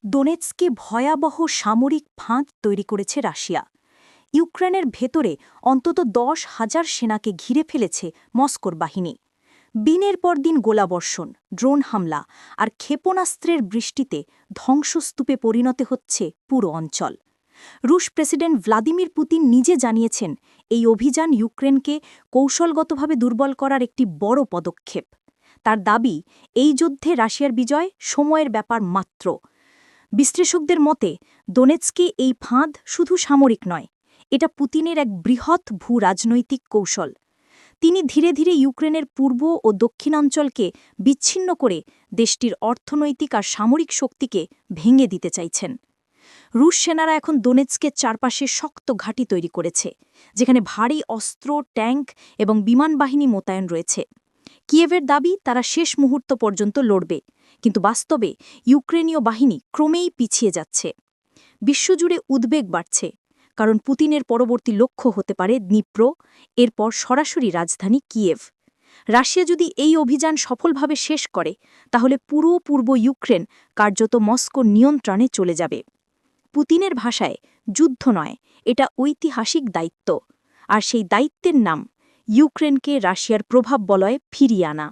দোনেৎস্কে ভয়াবহ সামরিক ফাঁদ তৈরি করেছে রাশিয়া। ইউক্রেনের ভেতরে অন্তত 10,000 সেনাকে ঘিরে ফেলেছে মস্কোর বাহিনী। দিনের পর দিন গোলাবর্ষণ, ড্রোন হামলা আর ক্ষেপণাস্ত্রের বৃষ্টিতে ধ্বংসস্তূপে পরিণত হচ্ছে পুরো অঞ্চল। রুশ প্রেসিডেন্ট ভ্লাদিমির পুতিন নিজে জানিয়েছেন, এই অভিযান ইউক্রেনকে কৌশলগতভাবে দুর্বল করার একটি বড় পদক্ষেপ। তার দাবি, এই যুদ্ধে রাশিয়ার বিজয় সময়ের ব্যাপার মাত্র। বিশ্লেষকদের মতে দোনেৎস্কে এই ফাঁদ শুধু সামরিক নয়, এটা পুতিনের এক বৃহৎ ভূ-রাজনৈতিক কৌশল। তিনি ধীরে ধীরে ইউক্রেনের পূর্ব ও দক্ষিণাঞ্চলকে বিচ্ছিন্ন করে দেশটির অর্থনৈতিক আর সামরিক শক্তিকে ভেঙে দিতে চাইছেন। রুশ সেনারা এখন দোনেৎস্কের চারপাশে শক্ত ঘাঁটি তৈরি করেছে, যেখানে ভারী অস্ত্র, ট্যাঙ্ক এবং বিমান বাহিনী মোতায়েন রয়েছে। কিয়েভের দাবি, তারা শেষ মুহূর্ত পর্যন্ত লড়বে, কিন্তু বাস্তবে ইউক্রেনীয় বাহিনী ক্রমেই পিছিয়ে যাচ্ছে। বিশ্বজুড়ে উদ্বেগ বাড়ছে, কারণ পুতিনের পরবর্তী লক্ষ্য হতে পারে দ্নিপ্র, এরপর সরাসরি রাজধানী কিয়েভ। রাশিয়া যদি এই অভিযান সফলভাবে শেষ করে, তাহলে পুরো পূর্ব ইউক্রেন কার্যত মস্কোর নিয়ন্ত্রণে চলে যাবে। পুতিনের ভাষায় যুদ্ধ নয়, এটা ঐতিহাসিক দায়িত্ব, আর সেই দায়িত্বের নাম ইউক্রেনকে রাশিয়ার প্রভাববলয়ে ফিরিয়ে আনা।